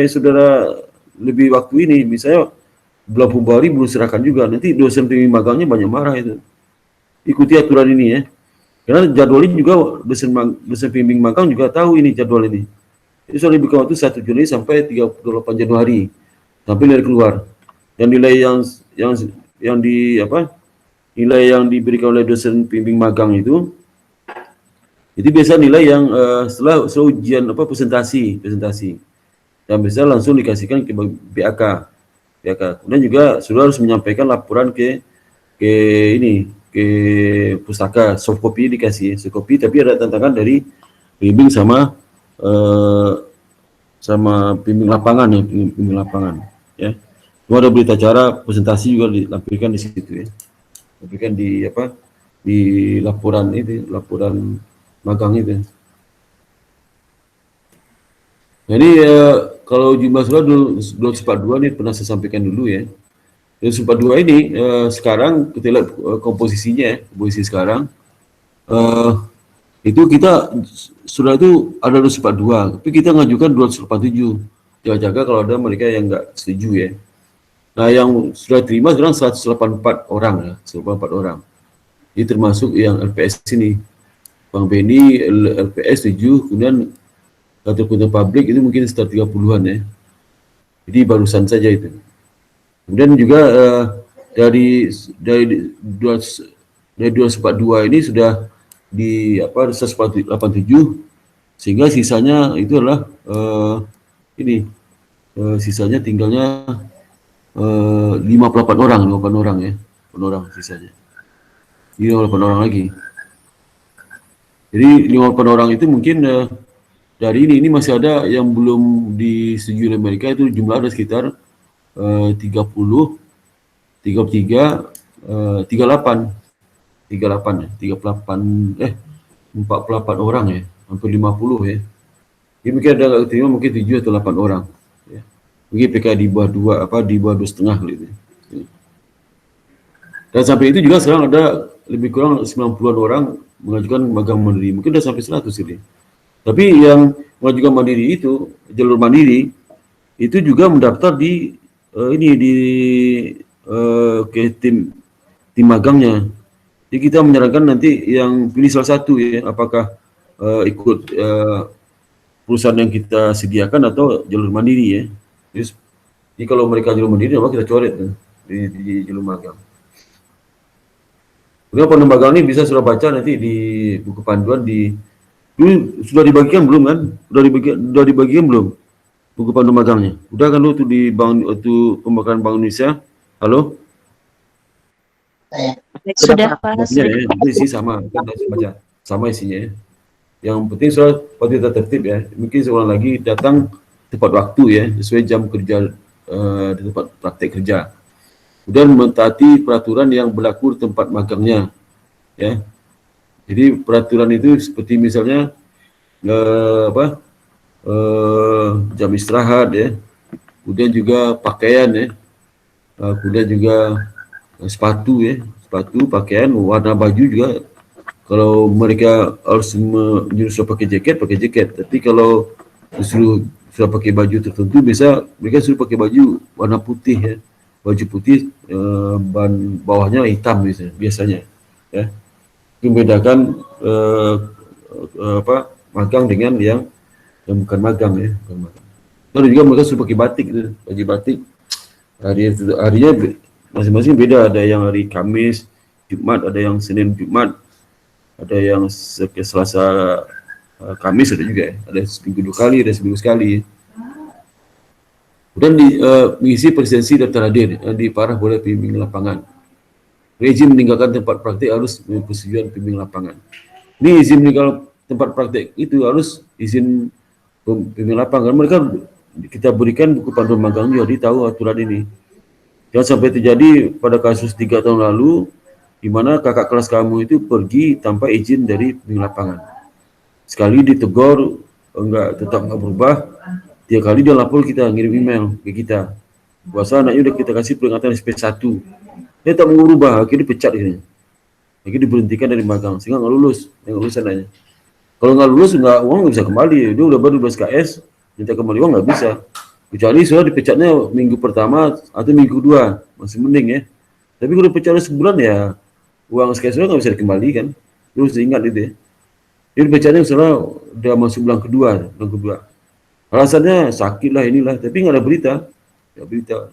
[SPEAKER 2] saudara lebih waktu ini, misalnya bulan Februari belum serahkan juga, nanti dosen pembimbing magangnya banyak marah itu. Ikuti aturan ini ya. Karena jadwal ini juga dosen pembimbing magang juga tahu ini jadwal ini. Itu sudah diberikan waktu 1 Juni sampai 38 Januari sampai nilai keluar. Dan nilai yang di apa? Nilai yang diberikan oleh dosen pembimbing magang itu biasa nilai yang setelah ujian apa presentasi dan bisa langsung dikasihkan ke BAK. Kemudian juga sudah harus menyampaikan laporan ke pustaka, soft copy dikasih, soft copy, tapi ada tantangan dari pembimbing sama pembimbing lapangan ya, pembimbing lapangan ya. Cuma ada berita acara presentasi juga dilampirkan di situ ya. Lampirkan di laporan magang itu. Jadi kalau jumlah surat 242 nih pernah saya sampaikan dulu ya. 242 ini sekarang kita lihat komposisinya ya, komposisi sekarang itu kita sudah itu ada 242, tapi kita ngajukan 287. Jaga-jaga kalau ada mereka yang nggak setuju ya. Nah, yang sudah terima sekarang 184 orang ya, 184 orang. Ini termasuk yang LPS ini. Bang Benny LPS 7, kemudian kantor kunjungan publik itu mungkin sekitar 30-an ya. Jadi barusan saja itu. Kemudian juga dari 242 ini sudah di 187, sehingga sisanya itu adalah sisanya tinggalnya 58 orang ya, 8 orang sisanya. Jadi 58 orang lagi. Jadi 58 orang itu mungkin dari ini masih ada yang belum disetujui oleh mereka, itu jumlah ada sekitar 30, 33, 38 ya, 48 orang ya, hampir 50 ya. Jadi mungkin ada nggak terima mungkin 7 atau 8 orang. Ya. Mungkin PK di bawah 2, di bawah 2,5 gitu. Ya. Dan sampai itu juga sekarang ada lebih kurang 90-an orang mengajukan magang mandiri. Mungkin udah sampai 100 ini. Tapi yang mengajukan mandiri itu, jalur mandiri, itu juga mendaftar di ke tim magangnya. Jadi kita menyarankan nanti yang pilih salah satu ya, apakah ikut perusahaan yang kita sediakan atau jalur mandiri ya. Jadi kalau mereka jalur mandiri, apa kita coret di jalur magang. Kemudian penembagaan ini bisa sudah baca nanti di buku panduan ini sudah dibagikan belum kan? Sudah dibagikan belum? Buku pandu magangnya. Udah kan lu tuh di pembakaran Bank Indonesia? Halo?
[SPEAKER 3] Sudah Pak.
[SPEAKER 2] Ya, itu isi sama, kan harus baca. Sama isinya ya. Yang penting soal pasti tertib ya. Mungkin seorang lagi datang tepat waktu ya, sesuai jam kerja di tempat praktek kerja. Kemudian mentaati peraturan yang berlaku di tempat magangnya, ya. Jadi peraturan itu seperti misalnya jam istirahat ya, kemudian juga pakaian ya, kemudian juga sepatu ya, pakaian, warna baju juga. Kalau mereka harus menyuruh pakai jaket. Tapi kalau suruh pakai baju tertentu, mereka suruh pakai baju warna putih ya. Baju putih, ban bawahnya hitam biasanya, ya. Membedakan magang dengan yang bukan magang ya. Lalu juga mereka sudah pakai batik, baju batik. Harinya masing-masing beda. Ada yang hari Kamis, Jumat, ada yang Senin, Jumat, ada yang Selasa, Kamis ada juga ya. Ada seminggu 2 kali, ada seminggu sekali. Kemudian mengisi presidensi daftar hadir di parah boleh pembimbing lapangan. Izin meninggalkan tempat praktik harus persetujuan pembimbing lapangan. Ini izin meninggalkan tempat praktik itu harus izin pembimbing lapangan. Mereka kita berikan buku panduan magang jadi tahu aturan ini. Jangan sampai terjadi pada kasus 3 tahun lalu di mana kakak kelas kamu itu pergi tanpa izin dari pembimbing lapangan. Sekali ditegur tetap enggak berubah. 3 kali dia lapor, kita ngirim email ke kita. Bahasa anaknya udah kita kasih peringatan SP1. Dia tak mau berubah, akhirnya dipecat ini. Akhirnya diberhentikan dari magang, sehingga nggak lulus anaknya. Kalau nggak lulus, uang nggak bisa kembali. Dia udah baru 12 KS, minta kembali uang nggak bisa. Kecuali sudah dipecatnya minggu pertama atau minggu kedua, masih mending ya. Tapi kalau dipecat sebulan ya, uang SKS nggak bisa dikembalikan. Dia harus ingat itu ya. Dia dipecatnya setelah udah masuk bulan kedua. Alasannya sakit lah inilah, tapi nggak ada berita. Ya berita.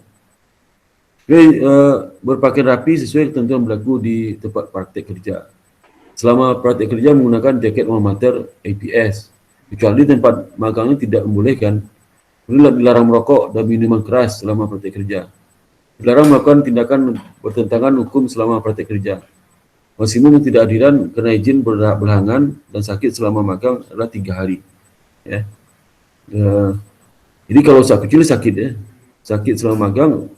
[SPEAKER 2] Jadi, berpakaian rapi sesuai ketentuan berlaku di tempat praktek kerja. Selama praktek kerja menggunakan jaket alma mater APS, kecuali tempat magangnya tidak membolehkan. Dilarang merokok dan minuman keras selama praktek kerja. Dilarang melakukan tindakan bertentangan hukum selama praktek kerja. Maksimum ketidakhadiran karena izin berhalangan dan sakit selama magang adalah 3 hari. Ya. Jadi kalau kecil sakit ya, sakit selama magang,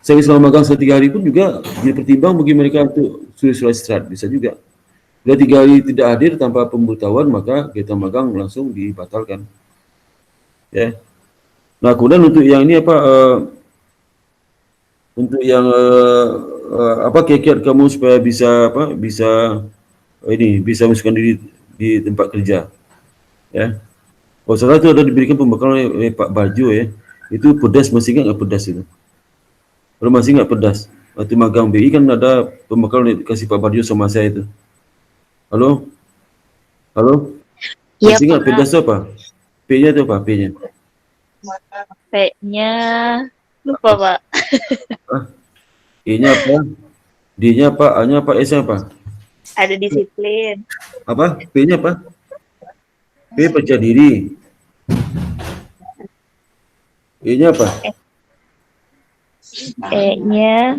[SPEAKER 2] selama 3 hari pun juga dipertimbang bagi mereka untuk surat istirahat, bisa juga. Bila 3 hari tidak hadir tanpa pemberitahuan, maka kegiatan magang langsung dibatalkan. Ya. Nah, kemudian untuk yang ini untuk yang kiat kamu supaya bisa masukkan diri di tempat kerja. Ya. Kalau salah itu ada diberikan pembekalan oleh Pak Baju ya. Itu pedas, masih ingat nggak pedas itu? Kalau masih ingat pedas, waktu magang BI kan ada pembekalan yang dikasih Pak Baju sama saya itu. Halo? Masih ingat pedas itu apa? P-nya itu apa? P-nya?
[SPEAKER 3] P-nya lupa Pak.
[SPEAKER 2] E-nya apa? D-nya apa? A-nya apa? S-nya apa?
[SPEAKER 3] Ada disiplin.
[SPEAKER 2] Apa? P-nya apa? P percaya diri. E-nya apa?
[SPEAKER 3] E-nya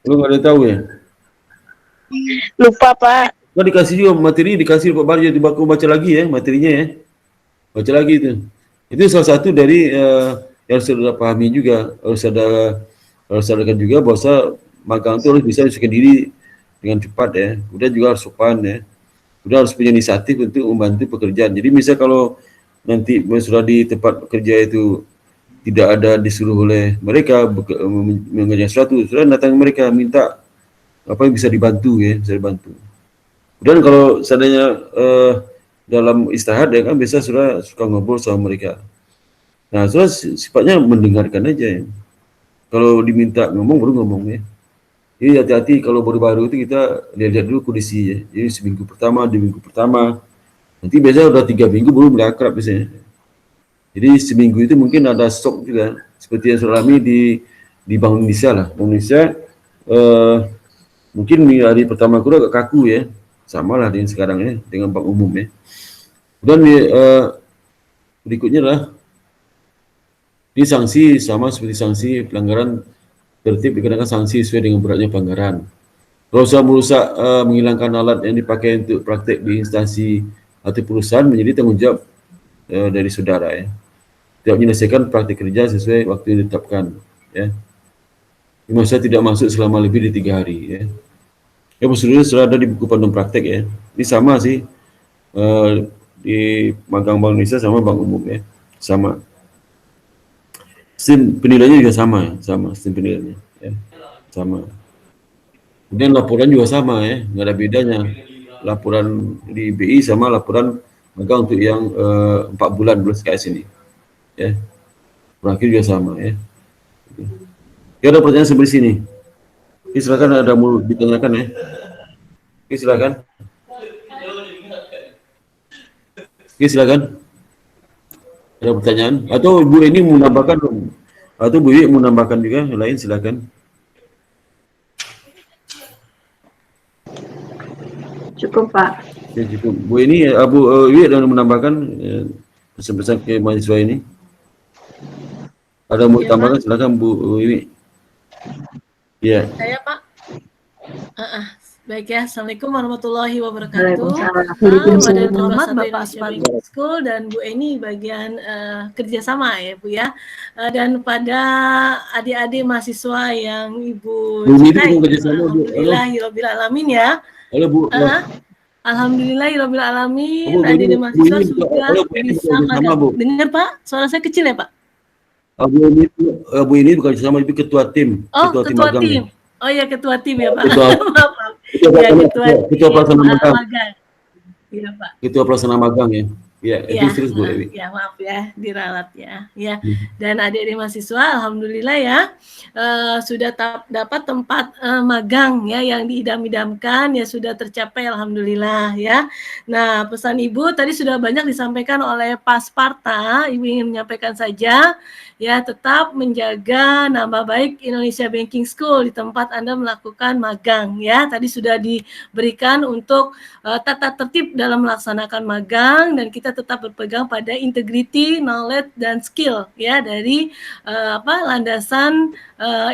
[SPEAKER 2] Lu nggak ada tahu ya?
[SPEAKER 3] Lupa, Pak.
[SPEAKER 2] Kan dikasih juga materi, dikasih Pak Barjo, tiba aku baca lagi ya materinya ya. Baca lagi itu. Itu salah satu dari yang sudah pahami juga, harus sadarkan juga bahwa magang itu harus bisa menyelesaikan diri dengan cepat ya. Kemudian juga harus sopan ya. Kemudian harus punya inisiatif untuk membantu pekerjaan. Jadi misal kalau nanti sudah di tempat kerja itu tidak ada disuruh oleh mereka mengerjakan sesuatu, sudah datang mereka minta apa yang bisa dibantu ya, bisa dibantu. Dan kalau seandainya dalam istirahat ya kan biasa sudah suka ngobrol sama mereka. Nah, sudah sifatnya mendengarkan aja ya. Kalau diminta ngomong baru ngomong ya. Jadi hati-hati kalau baru-baru itu kita lihat dulu kondisi ya. Jadi seminggu pertama, 2 minggu pertama, nanti biasanya udah 3 minggu baru mulai akrab biasanya. Jadi seminggu itu mungkin ada shock juga, seperti yang sudah alami di Bank Indonesia lah. Bank Indonesia mungkin hari pertama aku agak kaku ya, sama lah dengan sekarang ya, dengan bank umum ya. Dan berikutnya lah, ini sanksi sama seperti sanksi pelanggaran tertib, dikenakan sanksi sesuai dengan beratnya pelanggaran. Kalau sudah merusak, menghilangkan alat yang dipakai untuk praktek di instansi atau perusahaan menjadi tanggung jawab dari saudara ya. Tidak menyelesaikan praktik kerja sesuai waktu yang ditetapkan ya. Masa tidak masuk selama lebih dari 3 hari ya. Ya prosedurnya sudah ada di buku panduan praktek ya. Ini sama sih di magang Bank Indonesia sama Bank Umum ya, sama. Sistem penilaiannya juga sama ya, sama sistem penilaiannya ya, sama. Kemudian laporan juga sama ya, nggak ada bedanya. Laporan di BI sama laporan magang untuk yang 4 bulan SKS ini ya. Berakhir juga sama ya. Ya ada pertanyaan seperti sini. Oke, silakan, ada mau ditanyakan ya. Oke, silakan. Oke, silakan. Ada pertanyaan? Atau Bu ini mau menambahkan? Atau Bu Iwi mau menambahkan juga yang lain, silakan.
[SPEAKER 1] Cukup Pak.
[SPEAKER 2] Ya, cukup. Bu ini, Bu Iwi ada menambahkan pesan-pesan ke mahasiswa ini? Ada mau tambahkan? Silakan Bu Iwi. Ya.
[SPEAKER 4] Saya Pak. Baik ya, Assalamualaikum warahmatullahi wabarakatuh.
[SPEAKER 1] Waalaikumsalam.
[SPEAKER 4] Selamat Bapak Sparking School dan Bu Eni bagian kerjasama ya Bu ya. Dan pada adik-adik mahasiswa yang Ibu cintai, alhamdulillahirabbil alamin ya.
[SPEAKER 2] Halo Bu.
[SPEAKER 4] Alhamdulillahirabbil alamin, adik-adik mahasiswa sudah bisa magang. Dengar Pak, suara saya kecil ya Pak?
[SPEAKER 2] Bu ini bukan sama, tapi ketua tim.
[SPEAKER 4] Oh, ketua tim. Oh ya, ketua tim ya Pak.
[SPEAKER 2] Maaf. Ketua pelaksana magang.
[SPEAKER 4] Iya Pak.
[SPEAKER 2] Ketua pelaksana magang ya. Ya, itu serius Bu Dewi.
[SPEAKER 4] Ya maaf ya, diralat ya. Ya. Dan adik-adik mahasiswa, alhamdulillah ya, sudah dapat tempat magang ya yang diidam-idamkan ya sudah tercapai, alhamdulillah ya. Nah, pesan Ibu tadi sudah banyak disampaikan oleh Pak Sparta. Ibu ingin menyampaikan saja ya, tetap menjaga nama baik Indonesia Banking School di tempat Anda melakukan magang ya. Tadi sudah diberikan untuk tata tertib dalam melaksanakan magang, dan kita tetap berpegang pada integrity, knowledge, dan skill ya dari landasan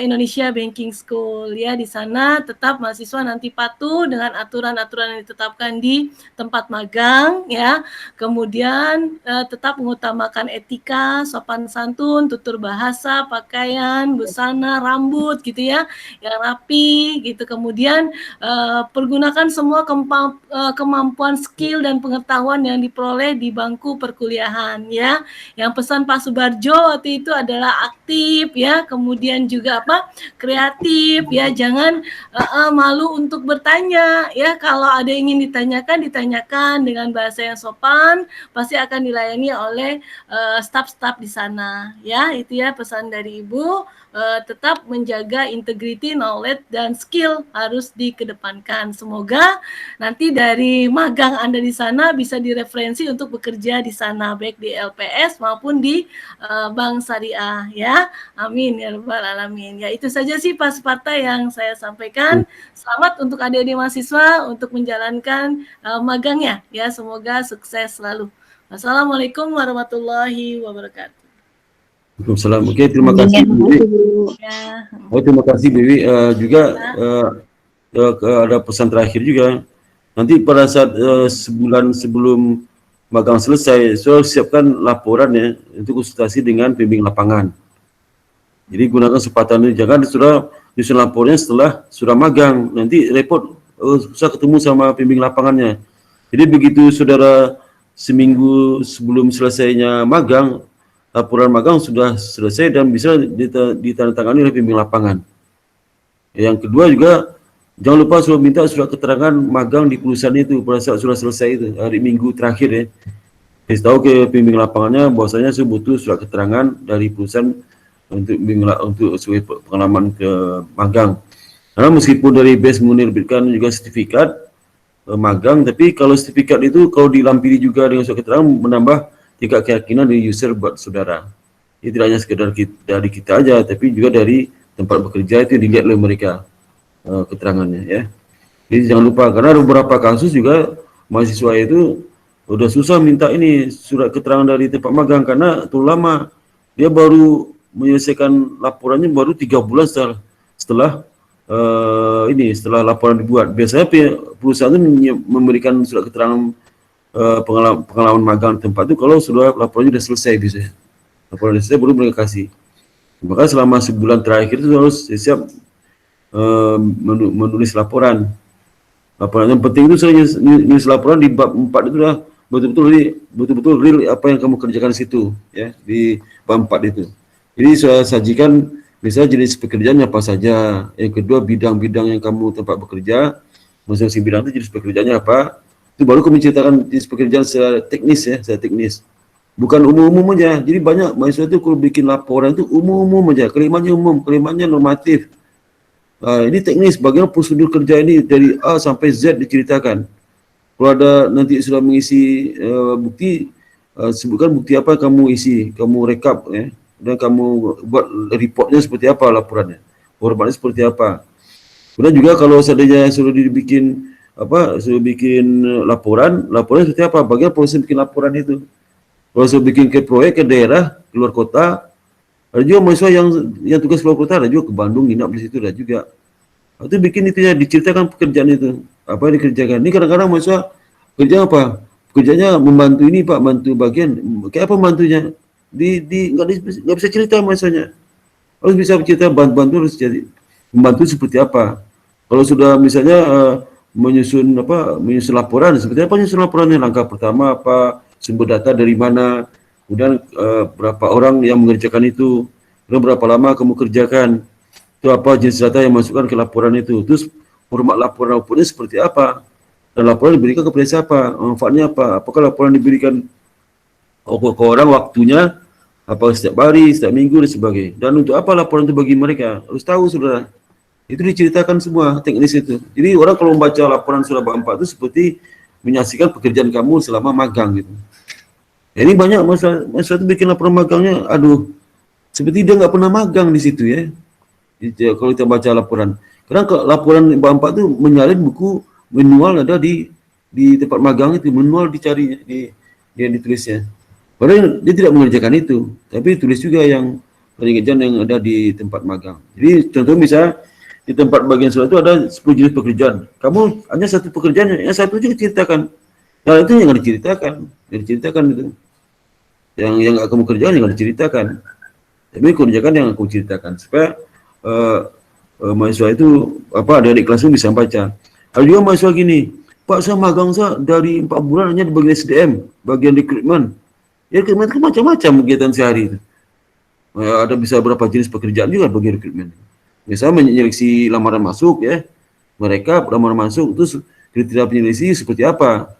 [SPEAKER 4] Indonesia Banking School ya. Di sana tetap mahasiswa nanti patuh dengan aturan-aturan yang ditetapkan di tempat magang ya. Kemudian tetap mengutamakan etika, sopan santun, tutur bahasa, pakaian, busana, rambut gitu ya, yang rapi gitu. Kemudian pergunakan semua kemampuan, skill, dan pengetahuan yang diperoleh di bangku perkuliahan ya. Yang pesan Pak Subarjo waktu itu adalah aktif ya, kemudian juga kreatif ya, jangan malu untuk bertanya ya. Kalau ada yang ingin ditanyakan dengan bahasa yang sopan, pasti akan dilayani oleh staf-staf di sana ya. Itu ya pesan dari Ibu, tetap menjaga integrity, knowledge, dan skill harus dikedepankan. Semoga nanti dari magang Anda di sana bisa direferensi untuk bekerja di sana, baik di LPS maupun di Bank Syariah ya. Amin ya rabbal alamin. Ya itu saja sih Pak Sparta yang saya sampaikan. Selamat untuk adik-adik mahasiswa untuk menjalankan magangnya ya. Semoga sukses selalu. Wassalamualaikum warahmatullahi wabarakatuh.
[SPEAKER 2] Waalaikumsalam. Oke, terima kasih
[SPEAKER 3] Bimbingan
[SPEAKER 2] Bu Wiwi.
[SPEAKER 4] Ya.
[SPEAKER 2] Oh, terima kasih Bu Wiwi. Juga ada pesan terakhir juga. Nanti pada saat sebulan sebelum magang selesai, so siapkan laporan ya untuk konsultasi dengan pembimbing lapangan. Jadi gunakan kesempatan ini, jangan sudah disusun lapornya setelah sudah magang, nanti repot susah ketemu sama pembimbing lapangannya. Jadi begitu saudara seminggu sebelum selesainya magang, laporan magang sudah selesai dan bisa ditandatangani oleh pembimbing lapangan. Yang kedua juga, jangan lupa sudah minta surat keterangan magang di perusahaan itu pada saat sudah selesai itu, hari Minggu terakhir ya. Kasih tahu ke pembimbing lapangannya bahwasanya saya butuh surat keterangan dari perusahaan untuk sebagai pengalaman ke magang. Karena meskipun dari BES menerbitkan juga sertifikat magang, tapi kalau sertifikat itu kalau dilampiri juga dengan surat keterangan menambah tingkat keyakinan dari user buat saudara. Ini tidak hanya sekedar dari kita aja, tapi juga dari tempat bekerja itu dilihat oleh mereka keterangannya ya. Jadi jangan lupa, karena ada beberapa kasus juga mahasiswa itu udah susah minta ini surat keterangan dari tempat magang karena terlalu lama. Dia baru menyelesaikan laporannya baru 3 bulan setelah laporan dibuat. Biasanya perusahaan itu memberikan surat keterangan pengalaman magang tempat itu kalau sudah laporannya sudah selesai biasanya. Laporan selesai baru mereka kasih. Maka selama sebulan terakhir itu harus siap menulis laporan. Laporan yang penting itu saya nulis laporan di bab 4 itu dah betul-betul real apa yang kamu kerjakan di situ ya, di bab 4 itu. Jadi saya sajikan misalnya jenis pekerjaan apa saja. Yang kedua bidang-bidang yang kamu tempat bekerja, masing-masing bidang itu jenis pekerjaannya apa. Itu baru kamu menceritakan jenis pekerjaan secara teknis ya, secara teknis. Bukan umum-umum aja. Jadi banyak mahasiswa itu kalau bikin laporan itu umum-umum aja, kalimatnya umum, kalimatnya normatif. Ini teknis, bagaimana prosedur kerja ini dari A sampai Z diceritakan. Kalau ada nanti sudah mengisi bukti, sebutkan bukti apa yang kamu isi, kamu rekap ya, dan kamu buat reportnya seperti apa laporannya, formatnya seperti apa. Kemudian juga kalau seandainya sudah dibikin laporannya seperti apa, bagaimana proses bikin laporan itu. Kalau sudah bikin ke proyek ke daerah, keluar kota, ada juga mahasiswa yang tugas keluar kota, ada juga ke Bandung, nginap di situ, ada juga. Itu bikin itu ya, diceritakan pekerjaan itu, apa yang dikerjakan. Ini kadang-kadang mahasiswa kerja apa? Kerjanya membantu ini Pak, bantu bagian, kayak apa membantunya? Nggak bisa cerita mahasiswanya. Harus bisa cerita bantu harus jadi membantu seperti apa. Kalau sudah misalnya menyusun laporan, seperti apa menyusun laporannya? Langkah pertama apa? Sumber data dari mana? Kemudian berapa orang yang mengerjakan itu, dan berapa lama kamu kerjakan, itu apa jenis data yang masukkan ke laporan itu, terus format laporan outputnya seperti apa, dan laporan diberikan kepada siapa, manfaatnya apa, apakah laporan diberikan ke orang waktunya, apa setiap hari, setiap minggu, dan sebagainya, dan untuk apa laporan itu bagi mereka, harus tahu saudara, itu diceritakan semua teknis itu. Jadi orang kalau membaca laporan surah bab 4 itu seperti menyaksikan pekerjaan kamu selama magang gitu. Ini banyak masalah itu bikin laporan magangnya, aduh, seperti dia nggak pernah magang di situ ya. Kalau kita baca laporan, karena laporan bab 4 itu menyalin buku manual ada di tempat magang itu, manual dicari dia ditulisnya. Padahal dia tidak mengerjakan itu, tapi tulis juga yang pekerjaan yang ada di tempat magang. Jadi contoh misalnya di tempat bagian surat itu ada 10 jenis pekerjaan. Kamu hanya satu pekerjaan, yang satu juga ceritakan. Nah itu yang diceritakan itu. Yang kamu kerjakan yang diceritakan. Tapi kerjakan yang aku ceritakan supaya mahasiswa itu adik kelas itu bisa baca. Ada juga mahasiswa gini, Pak saya magang dari 4 bulan hanya di bagian SDM, bagian rekrutmen. Ya rekrutmen itu macam-macam kegiatan sehari itu. Ada bisa berapa jenis pekerjaan juga bagian rekrutmen. Misalnya menyeleksi lamaran masuk ya, mereka lamaran masuk, terus kriteria penyeleksi seperti apa,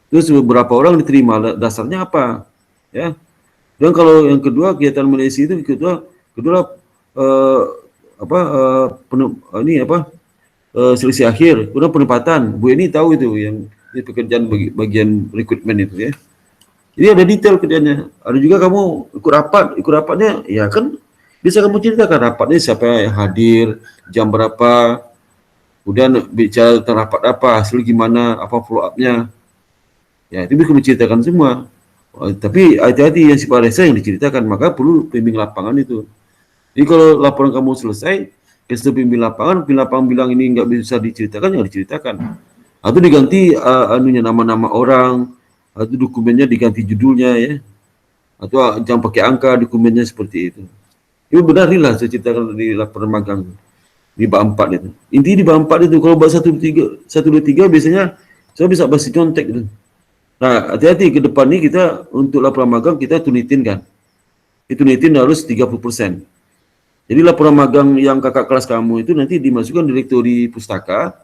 [SPEAKER 2] terus beberapa orang diterima, dasarnya apa, ya. Dan kalau yang kedua kegiatan menyeleksi itu kedua seleksi akhir, kemudian penempatan. Bu ini tahu itu yang di pekerjaan bagian rekrutmen itu ya. Jadi ada detail kerjanya. Ada juga kamu ikut rapatnya, ya kan bisa kamu ceritakan rapatnya siapa yang hadir, jam berapa, kemudian bicara tentang rapat apa, hasil gimana, apa follow up-nya. Ya, itu bisa kamu ceritakan semua. Tapi hati-hati yang sifat resa yang diceritakan, maka perlu pembimbing lapangan itu. Jadi kalau laporan kamu selesai, kita pembimbing lapangan bilang ini nggak bisa diceritakan, jangan diceritakan. Atau diganti nama-nama orang, atau dokumennya diganti judulnya ya, atau jangan pakai angka dokumennya seperti itu. Itu benar lah saya ceritakan di laporan magang di bab 4 itu. Inti di bab 4 itu kalau bab 123 biasanya saya bisa bahas contek itu. Nah, hati-hati ke depan ini kita untuk laporan magang kita tunitin kan. Itu tunitin harus 30%. Jadi laporan magang yang kakak kelas kamu itu nanti dimasukkan direktori pustaka,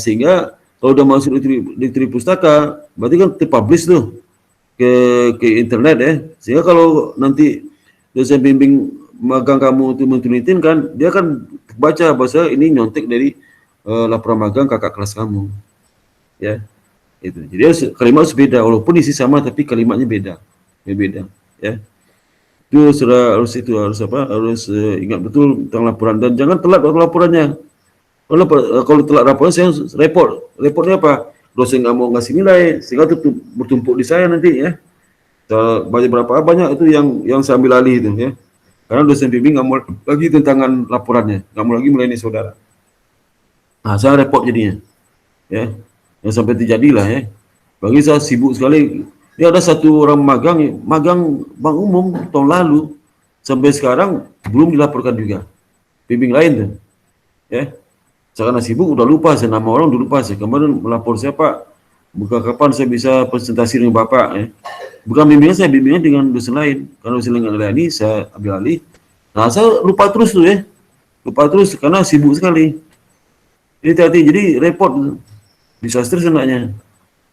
[SPEAKER 2] sehingga kalau udah masuk direktori pustaka, berarti kan terpublish tuh ke internet ya. Sehingga kalau nanti dosen bimbing magang kamu itu mentunitin kan, dia akan baca bahasa ini nyontek dari laporan magang kakak kelas kamu, ya. Itu. Jadi kalimat harus beda, walaupun isi sama tapi kalimatnya beda, ya. Itu harus ingat betul tentang laporan dan jangan telat waktu laporannya. Kalau telat laporan saya report. Reportnya apa? Dosen nggak mau ngasih nilai sehingga bertumpuk di saya nanti ya. Banyak itu yang saya ambil alih itu ya. Karena dosen bimbing nggak mau lagi tentangan laporannya, nggak mau lagi melayani saudara. Nah, saya report jadinya, ya. Yang sampai terjadilah ya. Bagi saya sibuk sekali. Ini ada satu orang magang bank umum tahun lalu sampai sekarang belum dilaporkan juga. Bimbing lain tuh, ya. Karena sibuk udah lupa saya nama orang, udah lupa saya. Kemarin melapor saya Pak, bukan kapan saya bisa presentasi dengan Bapak ya. Bukan bimbingan saya, bimbingan dengan dosen lain. Karena dosen lain nggak layani, saya ambil alih. Nah, saya lupa terus tuh ya. Lupa terus karena sibuk sekali. Jadi repot. Disaster senaknya.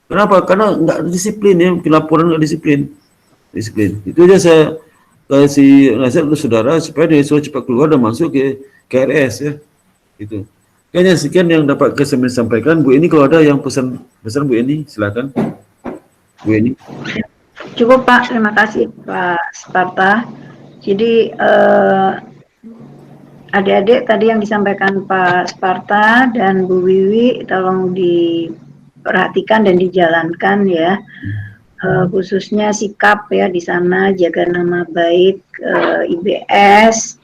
[SPEAKER 2] Kenapa? Karena nggak disiplin ya, laporan nggak disiplin. Itu aja saya kasih nasihat untuk saudara supaya dia cepat keluar dan masuk ke KRS ya. Itu. Kayaknya sekian yang dapat saya sampaikan. Bu Eni kalau ada yang pesan Bu Eni silakan. Bu Eni.
[SPEAKER 1] Cukup Pak, terima kasih Pak Sparta. Jadi adik-adik tadi yang disampaikan Pak Sparta dan Bu Wiwi tolong diperhatikan dan dijalankan ya, khususnya sikap ya di sana, jaga nama baik IBS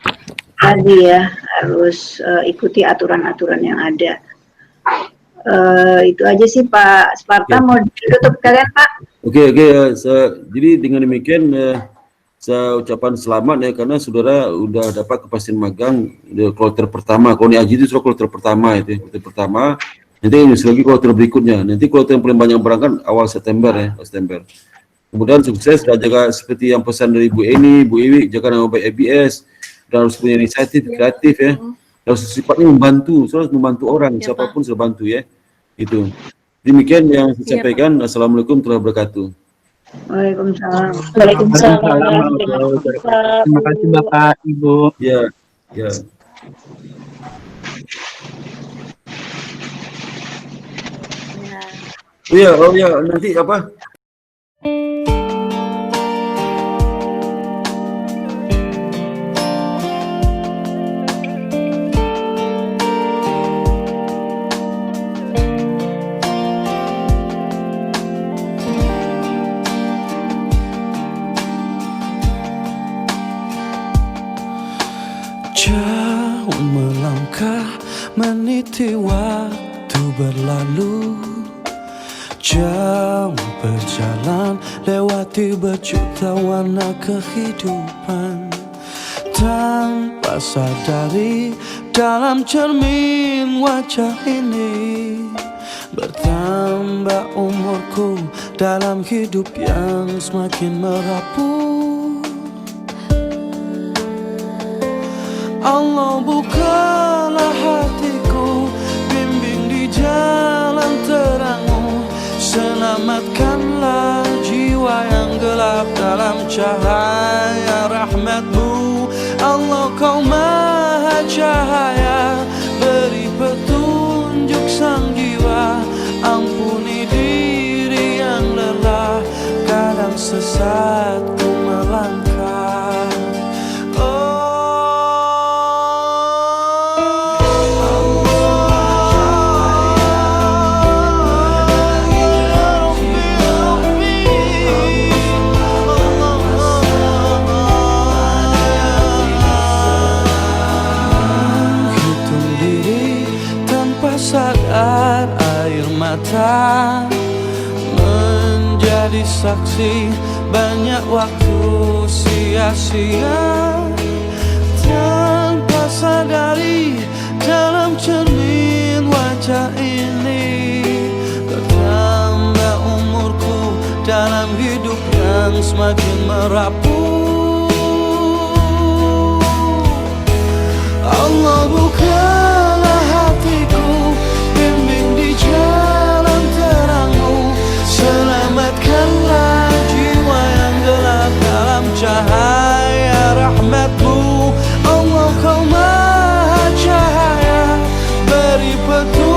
[SPEAKER 1] tadi ya, harus ikuti aturan-aturan yang ada. Itu aja sih Pak Sparta, mau ditutup kalian Pak?
[SPEAKER 2] Oke, jadi dengan demikian saya ucapkan selamat ya karena saudara udah dapat kepastian magang di kloter pertama. Kalau ini Aji itu sudah kloter pertama itu, kloter pertama. Nanti lagi kloter berikutnya. Nanti kloter yang paling banyak berangkat awal September ya, September. Kemudian sukses dan jaga seperti yang pesan dari Bu Eni, Bu Iwi, jaga nama baik ABS dan harus punya inisiatif kreatif ya. Harus sifatnya membantu, harus membantu orang, siapapun bisa bantu ya. Itu. Demikian yang saya sampaikan. Assalamualaikum warahmatullahi wabarakatuh.
[SPEAKER 1] Waalaikumsalam.
[SPEAKER 7] Terima kasih Bapak, Ibu.
[SPEAKER 2] Ya. Oh ya, nanti apa?
[SPEAKER 9] Jauh melangkah meniti waktu berlalu, jauh berjalan lewati berjuta warna kehidupan. Tanpa sadari dalam cermin wajah ini bertambah umurku dalam hidup yang semakin merapuh. Allah bukalah hatiku, bimbing di jalan terangmu, selamatkanlah jiwa yang gelap dalam cahaya rahmatmu. Allah kau maha cahaya, beri petunjuk sang jiwa, ampuni diri yang lelah, kadang sesat ku melangkah. mata, menjadi saksi banyak waktu sia-sia, tanpa sadari dalam cermin wajah ini bertambah umurku dalam hidup yang semakin merapuh. Allah bukalah hatiku, bimbing di jalan terangmu, selamatkanlah jiwa yang gelap dalam cahaya rahmatmu. Allah kau maha cahaya, beri petunjuk